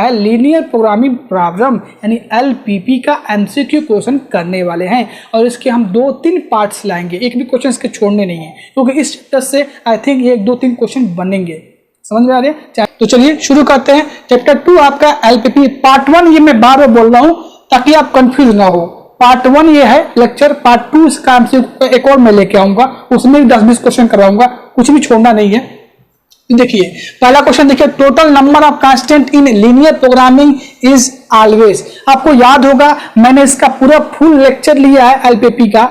है linear programming problem यानी LPP का एमसीक्यू क्वेश्चन करने वाले हैं और इसके हम 2-3 पार्ट्स लाएंगे, एक भी क्वेश्चन इसके छोड़ने नहीं है क्योंकि इस चैप्टर से आई थिंक ये 2-3 क्वेश्चन बनेंगे। समझ में आ रहे हैं? तो चलिए शुरू करते हैं। चैप्टर 2 आपका एलपीपी पार्ट 1, ये मैं बार बार बोल रहा हूँ ताकि आप कंफ्यूज ना हो। पार्ट 1 ये है लेक्चर, पार्ट 2 इसका एमसीक्यू एक और मैं लेके आऊंगा, उसमें भी 10-20 क्वेश्चन करवाऊंगा, कुछ भी छोड़ना नहीं है। देखिए पहला क्वेश्चन देखिए, total number of constant in linear programming is always. आपको याद होगा मैंने इसका पूरा फुल लेक्चर लिया है एलपीपी का,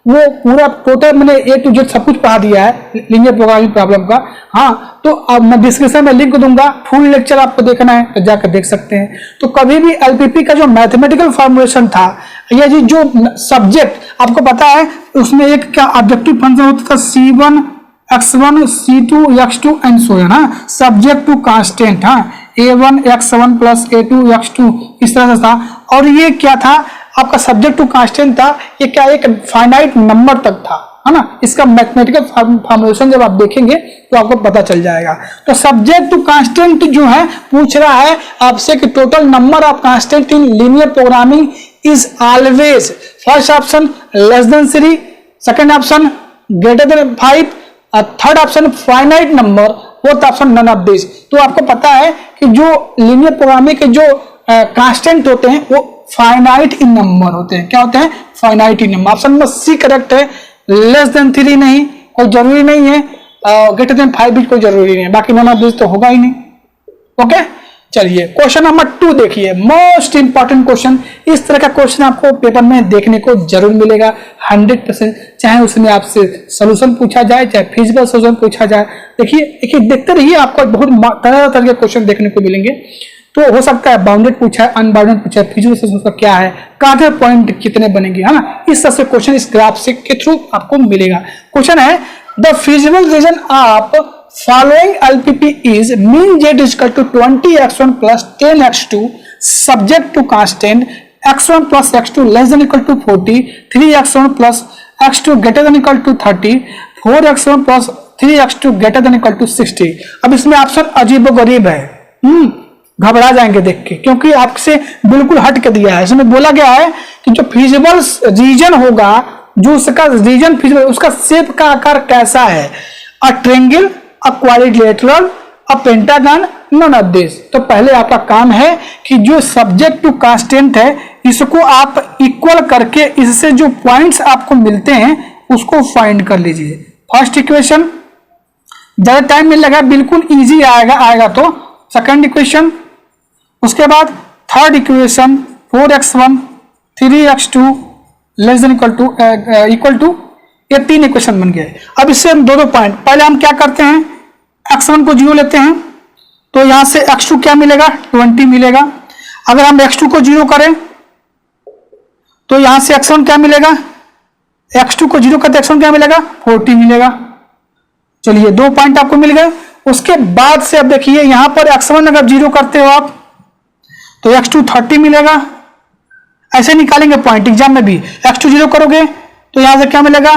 वो पूरा टोटल मैंने ए टू जेड सब कुछ पढ़ा दिया है लीनियर प्रोग्रामिंग प्रॉब्लम का। हाँ तो अब मैं डिस्क्रिप्शन में लिंक दूंगा, फुल लेक्चर आपको देखना है तो जाकर देख सकते हैं। तो कभी भी एलपीपी का जो मैथमेटिकल फॉर्मुलेशन था या जो सब्जेक्ट आपको पता है उसमें एक क्या ऑब्जेक्टिव फंक्शन होता था C1 x1 C2 x2 and so है ना, सब्जेक्ट टू कांस्टेंट। हाँ A1 x1 plus A2 x2 इस तरह से था। और ये क्या था आपका सब्जेक्ट टू कांस्टेंट था, ये क्या एक फाइनाइट नंबर तक था, है ना। इसका मैथमेटिकल फॉर्मुलेशन जब आप देखेंगे तो आपको पता चल जाएगा। तो सब्जेक्ट टू कांस्टेंट जो है पूछ रहा है आपसे कि total number of constant in linear programming is always, first option less than 3, second option greater than 5, third option finite number, fourth option none of this. तो आपको पता है कि जो लीनियर प्रोग्रामिंग के जो कांस्टेंट होते हैं वो फाइनाइट इन नंबर होते हैं। क्या होते हैं? Finite in number. Option number C correct है। लेस देन 3 नहीं, कोई जरूरी नहीं है, ग्रेटर देन 5 भी कोई जरूरी नहीं है, बाकी नन ऑफ दिस तो होगा ही नहीं। ओके चलिए क्वेश्चन नंबर 2 देखिए, मोस्ट इंपॉर्टेंट क्वेश्चन। इस तरह का क्वेश्चन आपको पेपर में देखने को जरूर मिलेगा 100%, चाहे उसमें आपसे सोल्यूशन पूछा जाए चाहे फिजिकल सोल्यूशन पूछा जाए। देखिए देखते रहिए, आपको बहुत तरह तरह के क्वेश्चन देखने को मिलेंगे। तो हो सकता है बाउंडेड पूछा है, अनबाउंडेड पूछा है, फिजिकल सोल्यूशन का क्या है, कार्नर पॉइंट कितने बनेंगे, है ना। इस तरह से क्वेश्चन इस ग्राफ से के थ्रू आपको मिलेगा। क्वेश्चन है the feasible region of following LPP is mean z is equal to 20x1 plus 10x2 subject to constant x1 plus x2 less than equal to 40, 3x1 plus x2 greater than equal to 30, 4x1 plus 3x2 greater than equal to 60। अब इसमें option अजीबोगरीब है, घबरा जाएंगे देख के क्योंकि आपसे बिल्कुल हट के दिया है। इसमें बोला गया है कि जो फिजिबल रीजन होगा, जो उसका रीजन फिजिबल, उसका शेप का आकार कैसा है, a triangle, a quadrilateral, a pentagon, none of this. तो पहले आपका काम है कि जो सब्जेक्ट टू कांस्टेंट है इसको आप इक्वल करके इससे जो पॉइंट्स आपको मिलते हैं उसको फाइंड कर लीजिए। फर्स्ट इक्वेशन ज्यादा टाइम नहीं लगा, बिल्कुल इजी आएगा तो सेकंड इक्वेशन, उसके बाद third equation 4x1 3x2 less than equal to, ये 3 इक्वेशन बन गए। अब इससे हम दो पॉइंट, पहले हम क्या करते हैं x1 को 0 लेते हैं तो यहां से x2 क्या मिलेगा 20 मिलेगा। अगर हम x2 को 0 करें तो यहां से x1 क्या मिलेगा, x2 को 0 करते x1 क्या मिलेगा 40 मिलेगा। चलिए 2 पॉइंट आपको मिल गए। उसके बाद से अब देखिए यहां पर x1 अगर 0 करते हो आप तो x2 30 मिलेगा। ऐसे निकालेंगे पॉइंट एग्जाम में भी, x2 0 करोगे तो यहां से क्या मिलेगा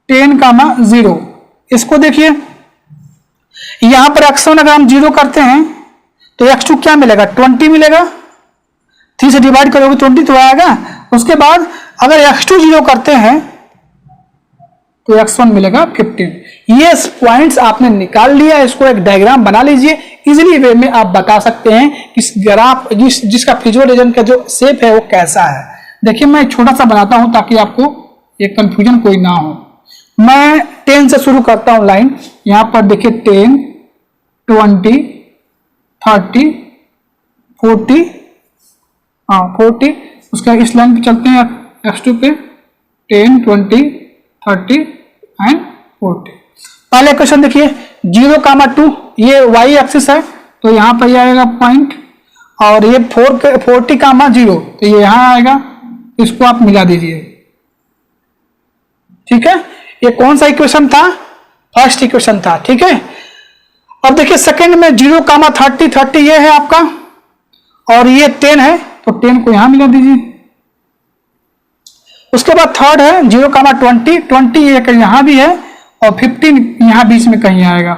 10, 0। इसको देखिए यहां पर x1 अगर हम 0 करते हैं तो x2 क्या मिलेगा 20 मिलेगा, 3 से डिवाइड करोगे 20 तो आएगा। उसके बाद अगर x2 0 करते हैं तो x1 मिलेगा 15। ये पॉइंट्स आपने निकाल लिया, इसको एक डायग्राम बना लीजिए। इजीली वे में आप बता सकते हैं कि ग्राफ जिसका फिजिबल रीजन का जो शेप है वो कैसा है। देखिए मैं छोटा सा बनाता हूं ताकि आपको ये कंफ्यूजन कोई ना हो। मैं 10 से शुरू करता हूं लाइन, यहां पर देखिए 10, 20, 30, 40, 40। उसके इस लाइन पे चलते हैं x2 पे 10, 20, 30 एंड 40। पहले क्वेश्चन देखिए 0, 2, ये y एक्सिस है तो यहां पर ये आएगा पॉइंट, और ये 40, 0 तो ये यहां आएगा, इसको आप मिला दीजिए। ठीक है, ये कौन सा इक्वेशन था, फर्स्ट इक्वेशन था। ठीक है, अब देखिए सेकंड में 0, 30, 30 ये है आपका, और ये 10 है तो 10 को यहां मिला दीजिए। उसके बाद थर्ड है 0, 20, 20 ये यहां भी है और 15 यहां बीच में कहीं आएगा,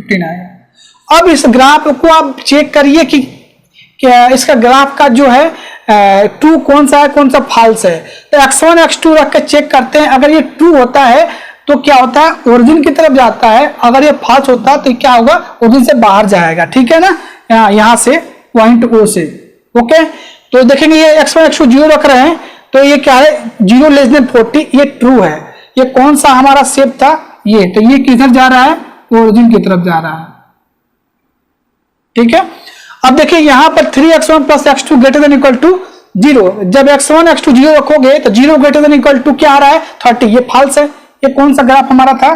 15 आएगा। अब इस ग्राफ को आप चेक करिए कि क्या इसका ग्राफ का जो है ट्रू कौन सा है कौन सा फॉल्स है। तो x1 x2 रख के चेक करते हैं। अगर ये ट्रू होता है तो क्या होता है, ओरिजिन की तरफ जाता है। अगर ये फॉल्स होता है तो क्या होगा, ओरिजिन से बाहर जाएगा। ठीक है ना, यहाँ से पॉइंट O से। ओके, तो देखेंगे ये x1 x2 0 रख रहे हैं तो ये क्या है 0 लेस देन 40, ये ट्रू है। ये कौन सा हमारा शेप था, ये, तो ये किधर जा रहा है, ओरिजिन की तरफ जा रहा है। ठीक है, अब देखिए यहां पर 3x1 plus x2 greater than equal to 0। जब x1 x2 0 रखोगे तो 0 ग्रेटर देन इक्वल टू क्या आ रहा है 30, ये फॉल्स है। ये कौन सा ग्राफ हमारा था,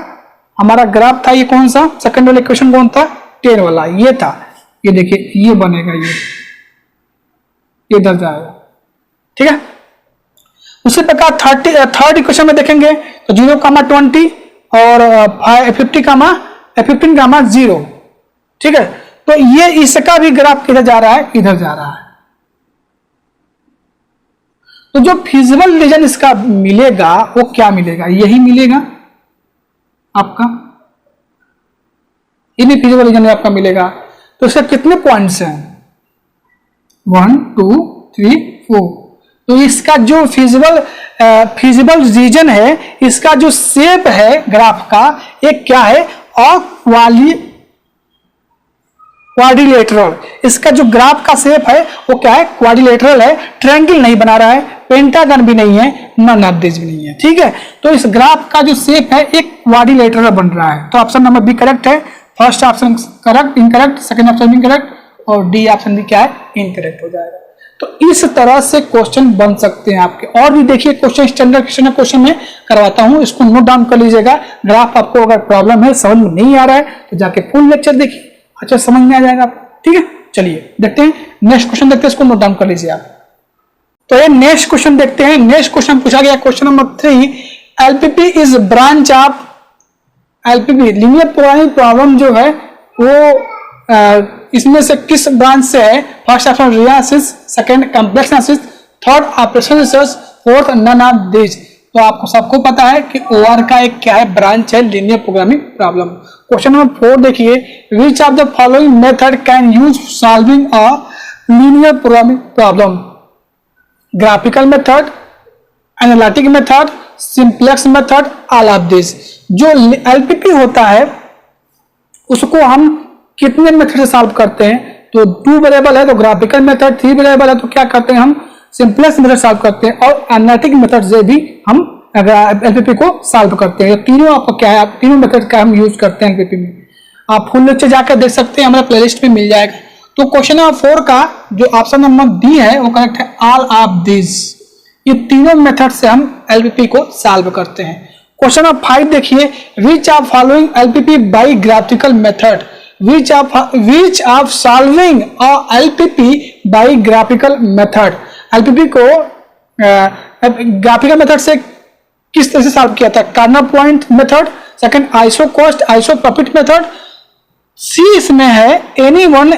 हमारा ग्राफ था ये कौन सा, सेकंड वाला इक्वेशन कौन था 10 वाला, ये था। ये देखिए ये बनेगा, ये इधर जाएगा। ठीक है, उसी प्रकार थर्ड इक्वेशन में देखेंगे तो 0, 20 और 15, 0। ठीक है, तो ये इसका भी ग्राफ किधर जा रहा है, इधर जा रहा है। तो जो फिजिबल रीजन इसका मिलेगा वो क्या मिलेगा, यही मिलेगा आपका, इन्हीं फिजिबल रीजन आपका मिलेगा। तो इसके कितने पॉइंट्स हैं, 1 2 3 4। तो इसका जो फिजिबल रीजन है, इसका जो शेप है ग्राफ का, एक क्या है, क्वाड्रिलेटरल। इसका जो ग्राफ का शेप है वो क्या है, क्वाड्रिलेटरल है। ट्रायंगल नहीं बना रहा है, पेंटागन भी नहीं है, नन ऑफ दिस भी नहीं है। ठीक है, तो इस ग्राफ का जो शेप है एक क्वाड्रिलेटरल बन रहा है। तो ऑप्शन नंबर बी करेक्ट है। First option correct, incorrect, second option incorrect और डी ऑप्शन भी क्या है, इनकरेक्ट हो जाएगा। तो इस तरह से क्वेश्चन बन सकते हैं आपके। और भी देखिए क्वेश्चन, स्टैंडर्ड क्वेश्चन में करवाता हूं, इसको नोट डाउन कर लीजिएगा। ग्राफ आपको अगर प्रॉब्लम है, समझ में नहीं आ रहा है तो जाके फुल लेक्चर देखिए, अच्छा समझ में आ जाएगा। ठीक है, चलिए देखते हैं नेक्स्ट क्वेश्चन, देखते हैं, इसको नोट डाउन कर लीजिए आप। तो ये नेक्स्ट क्वेश्चन देखते हैं। नेक्स्ट क्वेश्चन पूछा गया question number 3, LPP is branch of LPP. Linear programming problem जो है वो इसमें से किस ब्रांच से है। First option real, second complex analysis, third operational research, fourth none of this. तो आपको सबको पता है कि ओआर का एक क्या है, ब्रांच है linear programming problem. Question number 4 देखिए, which of the following method can use solving a linear programming problem. Graphical method, analytic method, simplex method, all of this. जो एलपीपी होता है उसको हम कितने मेथड से सॉल्व करते हैं, तो 2 वेरिएबल है तो ग्राफिकल मेथड, 3 वेरिएबल है तो क्या करते हैं हम सिंप्लेक्स मेथड सॉल्व करते हैं, और एनालिटिक मेथड से भी हम एलपीपी को सॉल्व करते हैं। तीनों आपको क्या है, तीनों मेथड का हम यूज करते हैं एलपीपी में। आप फुल लेक्चर जाकर देख सकते हैं, हमारे प्लेलिस्ट में मिल जाएगा। तो क्वेश्चन नंबर 4 का जो ऑप्शन नंबर डी है वो करेक्ट है, ऑल ऑफ दिस। ये तीनों मेथड से हम एलपीपी को सॉल्व करते हैं। क्वेश्चन नंबर 5 देखिए, which of following LPP by graphical method, which of solving a LPP by graphical method। LPP को ग्राफिकल मेथड से किस तरह से सॉल्व किया था, corner point method, second iso cost iso profit method, C इसमें है any one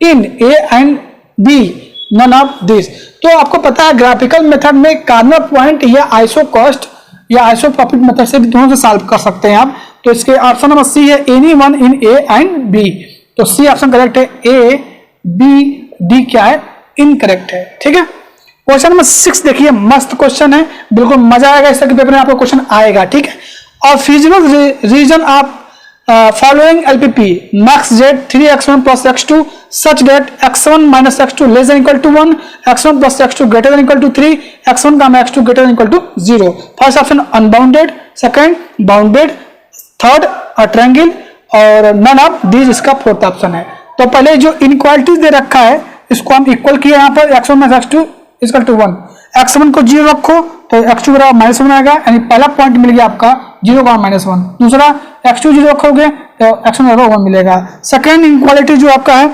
in A and B, none of this. तो आपको पता है ग्राफिकल मेथड में कार्नर पॉइंट या आइसो कॉस्ट या आइसो प्रॉफिट मेथड से भी दोनों से सॉल्व कर सकते हैं आप। तो इसके ऑप्शन नंबर सी है any one in A and B. तो सी ऑप्शन करेक्ट है, ए बी डी क्या है, इनकरेक्ट है। ठीक है, क्वेश्चन नंबर 6 देखिए, मस्त क्वेश्चन है, बिल्कुल मजा आएगा इस तरह के पेपर में आपको क्वेश्चन आएगा। ठीक है, और feasible region of following LPP max Z 3x1 plus x2 such that x1 minus x2 less than equal to 1, x1 plus x2 greater than equal to 3, x1 का x2 greater than equal to 0। First option unbounded, second bounded, third triangle और none of this इसका fourth option है। तो पहले जो inequalities दे रखा है इसको हम इक्वल किए, यहाँ पर x1 minus x2 equal to 1, x1 को 0 रखो तो x2 बराबर -1 आएगा, यानी पहला पॉइंट मिल गया आपका 0 का -1। दूसरा x2 0 रखोगे तो x1 बराबर 1 मिलेगा। सेकेंड इनइक्वालिटी जो आपका है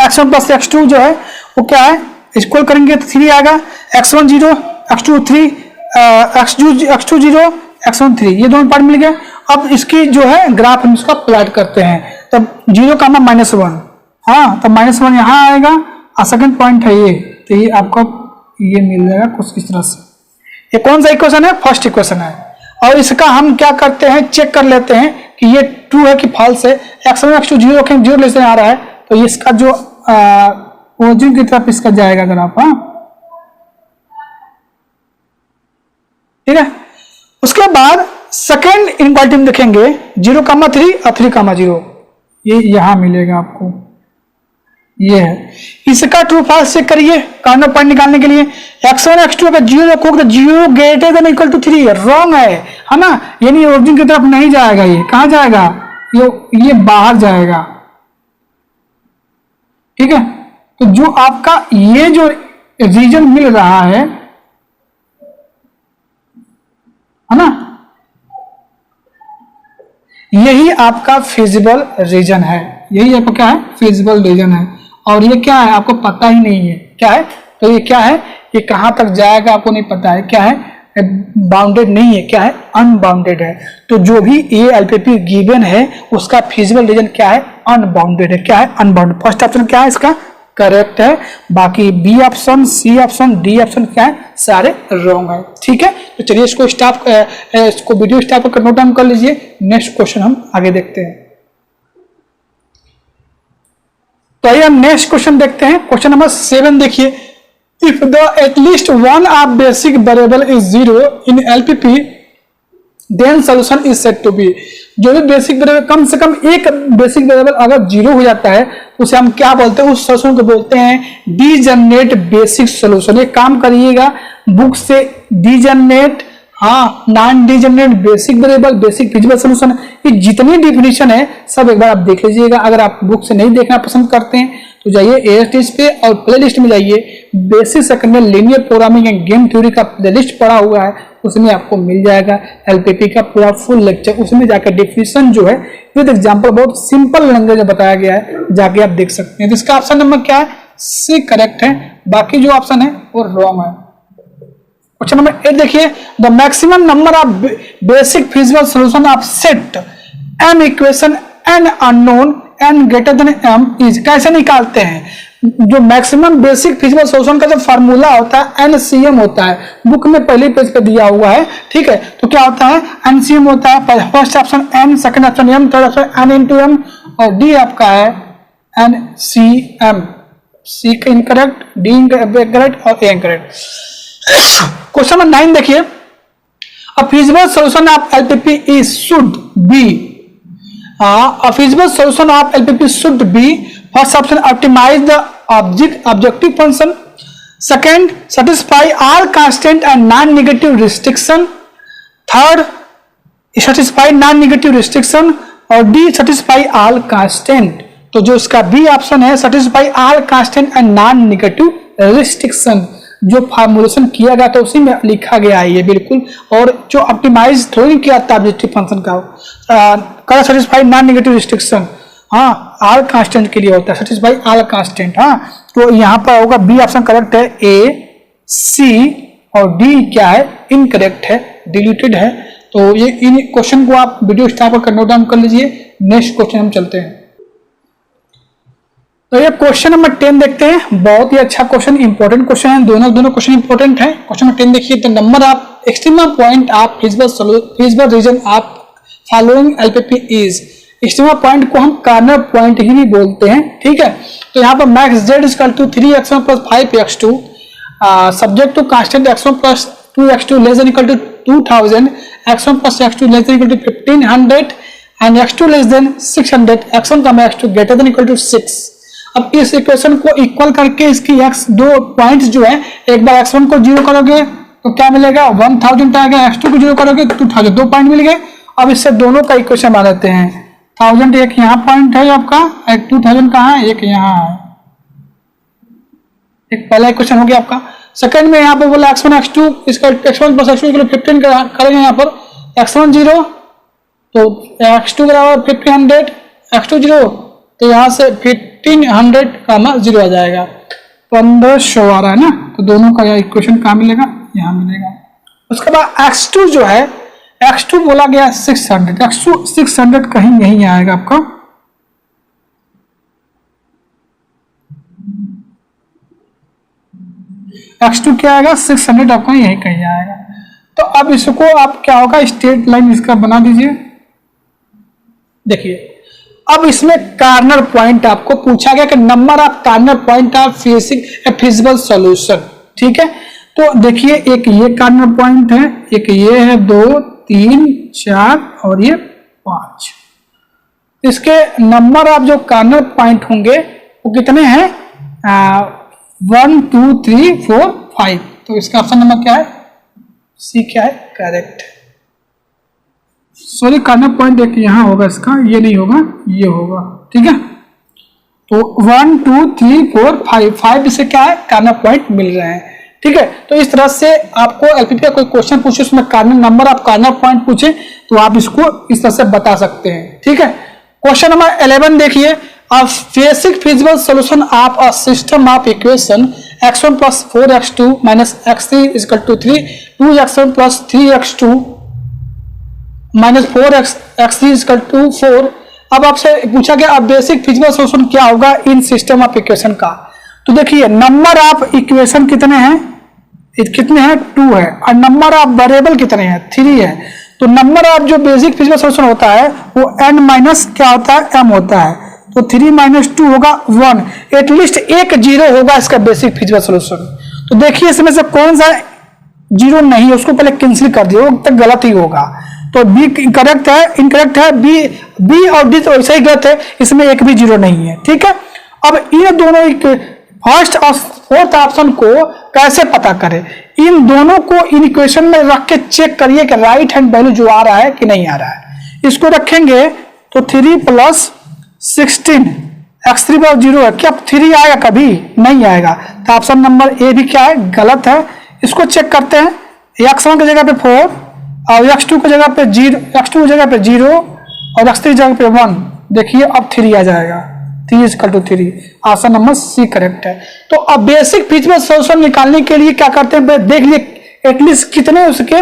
x1 प्लस x2 जो है वो क्या है, इक्वल करेंगे तो 3 आएगा, x1 0 x2 3, x2 0 x1 3, ये दोनों पार्ट मिल गए। अब इसकी जो है ग्राफ हम इसका प्लॉट करते हैं, तब 0 का -1, हाँ तो -1 यहाँ आएगा और सेकंड पॉइंट है ये, तो ये आपको ये मिल जाएगा कुछ इस तरह से। ये कौन सा इक्वेशन है, फर्स्ट इक्वेशन है। और इसका हम क्या करते हैं, चेक कर लेते हैं कि ये ट्रू है कि फॉल्स है। x1 x2 जीरो रखें, जीरो लेस आ रहा है तो इसका जो ओरिजिन की तरफ इसका जाएगा अगर आप, हाँ ठीक है। उसके बाद सेकेंड इनक्वालिटी में देखेंगे 0,3 और 3,0, ये यहां मिलेगा आपको, ये है। इसका ट्रू फॉल्स चेक करिए कार्नर पॉइंट निकालने के लिए। x1 x2 अगर जीरो रखोगे तो zero greater than equal to 3 wrong है ना, यानी ओरिजिन की तरफ नहीं जाएगा, ये कहां जाएगा, ये बाहर जाएगा, ठीक है। तो जो आपका ये जो रीजन मिल रहा है ना, यही आपका फिजिबल रीजन है, यही आपका क्या है, फिजिबल रीजन है। और ये क्या है आपको पता ही नहीं है क्या है, तो ये क्या है, ये कहां तक जाएगा आपको नहीं पता है, क्या है, बाउंडेड नहीं है, क्या है, अनबाउंडेड है। तो जो भी ये एलपीपी गिवन है उसका फिजिबल रीजन क्या है, अनबाउंडेड है, क्या है, अनबाउंडेड। फर्स्ट ऑप्शन क्या है इसका करेक्ट है, बाकी B option, C option, D option क्या है, सारे रॉन्ग है, ठीक है। तो चलिए इसको इसको वीडियो स्टॉप करके नोट डाउन कर लीजिए। नेक्स्ट क्वेश्चन हम आगे देखते हैं। तो आइए हम नेक्स्ट क्वेश्चन देखते हैं। क्वेश्चन नंबर 7 देखिए, if the at least one of basic variable is zero in LPP then solution is said to be. जो भी बेसिक वेरिएबल, कम से कम एक बेसिक वेरिएबल अगर जीरो हो जाता है तो उसे हम क्या बोलते हैं, उस सोल्यूशन को बोलते हैं डीजनरेट बेसिक सोल्यूशन। एक काम करिएगा बुक से, डीजनरेट, हाँ non degenerate, basic variable, basic feasible solution, ये जितनी डिफिनीशन है सब एक बार आप देख लीजिएगा। अगर आप बुक से नहीं देखना पसंद करते हैं तो जाइए एएसटीज पे और प्लेलिस्ट में जाइए, basic secondary linear programming end game theory का प्लेलिस्ट पड़ा हुआ है, उसमें आपको मिल जाएगा एलपीपी का पूरा फुल लेक्चर। उसमें जाकर डिफिनीशन जो है विद एग्जांपल बहुत सिंपल लैंग्वेज में बताया गया है, जाके आप देख सकते हैं। तो इसका ऑप्शन नंबर क्या है, सी करेक्ट है, बाकी जो ऑप्शन है वो रॉन्ग है। क्वेश्चन नंबर 8 देखिए, the maximum number of basic feasible solution of set M equation N unknown N greater than M is. कैसे निकालते हैं, जो मैक्सिमम बेसिक फिजिबल सॉल्यूशन का जो फार्मूला होता है एनसीएम होता है, बुक में पहले पेज पे दिया हुआ है, ठीक है। तो क्या होता है, एनसीएम होता है, first option N, second option M, third option N into M, और डी आपका है एनसीएम। सी का इनकरेक्ट, डी इनकरेक्ट और ए इनकरेक्ट। क्वेश्चन नंबर 9 देखिए, a feasible solution of LPP is should be a feasible solution of LPP should be first option optimize the objective function, second satisfy all constant and non-negative restriction, third satisfy non-negative restriction, और D satisfy all constant। तो जो इसका B option है satisfy all constant and non-negative restriction, जो formulation किया गया था उसी में लिखा गया है ये बिल्कुल। और जो ऑप्टिमाइज थोड़ी किया था ऑब्जेक्टिव फंक्शन का, कर सेटिस्फाई नॉन नेगेटिव रिस्ट्रिक्शन, हाँ आल कांस्टेंट के लिए होता है सेटिस्फाई आल कांस्टेंट। हाँ तो यहाँ पर होगा बी ऑप्शन करेक्ट है, ए सी और डी क्या है, इनकरेक्ट है, डिलीटेड है। तो ये इन क्वेश्चन को आप वीडियो स्टॉप कर नोट डाउन कर लीजिए। नेक्स्ट क्वेश्चन हम चलते हैं। तो ये क्वेश्चन नंबर 10 देखते हैं, बहुत ही अच्छा क्वेश्चन, इंपॉर्टेंट क्वेश्चन है, दोनों क्वेश्चन इंपॉर्टेंट है। क्वेश्चन नंबर 10 देखिए, the number of extrema point of feasible region of following LPP is. Extrema point को हम कार्नर पॉइंट ही भी बोलते हैं, ठीक है। तो यहाँ पर max Z is equal to 3x1 plus 5x2 subject to constant x1 plus 2x2 less than equal to 2000, x1 plus x2 less than equal to 1500 and x2 less than 600, x1 का x2 greater than equal to 6। अब इस equation को equal करके इसकी x दो points जो है, एक बार x1 को जीरो करोगे तो क्या मिलेगा 1000 आएगा, x2 को जीरो करोगे 2000, दो पॉइंट मिल गए। अब इससे दोनों का इक्वेशन बना लेते हैं, 1000 एक यहाँ पॉइंट है आपका, एक 2000 कहाँ है, एक यहाँ है, एक पहला इक्वेशन हो गया आपका। सेकंड में यहाँ पे बोला x1 x2, इसका x1 प्लस x2 15 करेंगे यहाँ पर, x1 जीरो तो x2 बराबर 1500, x2 जीरो तो यहाँ से 1500 का जीरो आ जाएगा, 1500 आ रहा है ना। तो दोनों का इक्वेशन कहाँ मिलेगा, यहाँ मिलेगा। उसके बाद x2 जो है, x2 बोला गया 600, x2 600 कहीं यहीं आएगा आपका, x2 क्या आएगा 600 आपका यहीं कहीं आएगा। तो अब इसको आप क्या होगा, स्ट्रेट लाइन इसका बना दीजिए, देखिए अब इसमें कार्नर पॉइंट आपको पूछा गया कि number of corner point of feasible solution, ठीक है। तो देखिए एक ये कार्नर पॉइंट है, एक ये है, 2 3 4 और ये 5। इसके नंबर ऑफ जो कार्नर पॉइंट होंगे वो कितने हैं? 1 2 3 4 5। तो इसका ऑप्शन नंबर क्या है? सी क्या है? करेक्ट। सॉरी कार्नर पॉइंट एक यहां होगा, इसका ये नहीं होगा, ये होगा, ठीक है। तो 1 2 3 4 5 5 इसे क्या है? कार्नर पॉइंट मिल रहे हैं, ठीक है। तो इस तरह से आपको एलपीपी का कोई क्वेश्चन पूछे उसमें corner number of corner point पूछे तो आप इसको इस तरह से बता सकते हैं, ठीक है। क्वेश्चन नंबर 11 देखिए, a basic feasible solution of a system of equation x1 plus 4x2 minus x3 is equal to 3, 2x1 plus 3x2 minus 4x3 is equal to 4। अब आपसे पूछा गया अब बेसिक फिजिबल सोल्यूशन क्या होगा इन सिस्टम ऑफ इक्वेशन का। तो देखिए नंबर ऑफ इक्वेशन कितने हैं? कितने हैं? 2 है। और नंबर ऑफ वेरिएबल कितने हैं? 3 है। तो नंबर ऑफ जो बेसिक फिजिबल सोल्यूशन होता है वो n माइनस क्या होता है? m होता है। तो 3 - 2 होगा 1। एटलीस्ट एक 0 होगा इसका बेसिक फिजिबल सोल्यूशन। तो देखिए इसमें से कौन सा 0 नहीं है उसको पहले कैंसिल कर दिए, वो तक गलत ही होगा। तो बी करेक्ट है, इनकरेक्ट है, बी और डी तो ऐसा ही गलत है, इसमें एक भी 0 नहीं है, ठीक है। अब इन दोनों फर्स्ट और फोर्थ ऑप्शन को कैसे पता करें? इन दोनों को इन इक्वेशन में रख के चेक करिए कि राइट हैंड वैल्यू जो आ रहा है कि नहीं आ रहा है। इसको रखेंगे तो 3 + 16 x3 पर 0 है, क्या 3 आएगा? कभी नहीं आएगा। तो ऑप्शन नंबर ए भी क्या है? गलत है। इसको चेक करते हैं, x1 की जगह पे 4 और x2 की जगह पे 0, x2 की जगह पे 0 और x3 की जगह पे 1। देखिए अब 3 आ जाएगा, 3 = 3। ऑप्शन नंबर सी करेक्ट है। तो अब बेसिक फिजिबल सोल्यूशन निकालने के लिए क्या करते हैं? देख लिए एटलीस्ट कितने उसके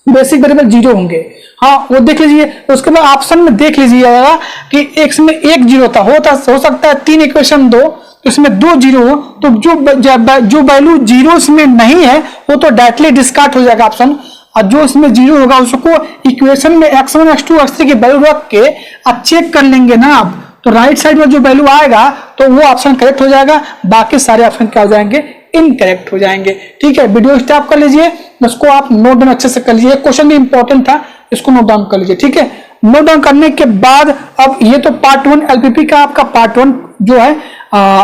बेसिक वेरिएबल 0 होंगे। हाँ वो देख लीजिए। उसके बाद ऑप्शन में देख लीजिएगा कि एक में 1 0 था, हो सकता है 3 इक्वेशन 2 तो इसमें 2 0 हो, तो जो वैल्यू 0 इसमें नहीं है वो तो डायरेक्टली डिस्कार्ड हो जाएगा ऑप्शन। और जो इसमें 0 होगा उसको इक्वेशन में x1 x2 x3 की वैल्यू रख के आप चेक कर लेंगे ना आप, तो राइट साइड में जो वैल्यू आएगा तो वो ऑप्शन करेक्ट हो जाएगा, बाकी सारे ऑप्शन क्या हो जाएंगे? इनकरेक्ट हो जाएंगे, ठीक है। वीडियो स्टॉप कर लीजिए, इसको आप नोट डाउन अच्छे से कर लीजिए। क्वेश्चन भी इंपॉर्टेंट था, इसको नोट डाउन कर लीजिए, ठीक है। नोट डाउन करने के बाद अब ये तो पार्ट 1 एलपीपी का आपका पार्ट 1 जो है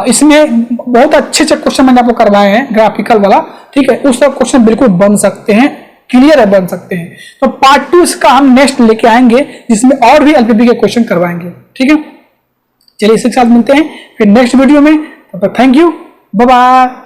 इसमें बहुत अच्छे क्वेश्चन मैंने आपको करवाए हैं ग्राफिकल वाला, ठीक है। उस सब क्वेश्चन बिल्कुल बन सकते हैं, क्लियर है, बन सकते हैं। तो पार्ट 2 इसका हम नेक्स्ट लेके आएंगे जिसमें और भी एलपीपी के क्वेश्चन करवाएंगे, ठीक है। चलिए इसके साथ मिलते हैं फिर नेक्स्ट वीडियो में। तब तक थैंक यू, बाय बाय।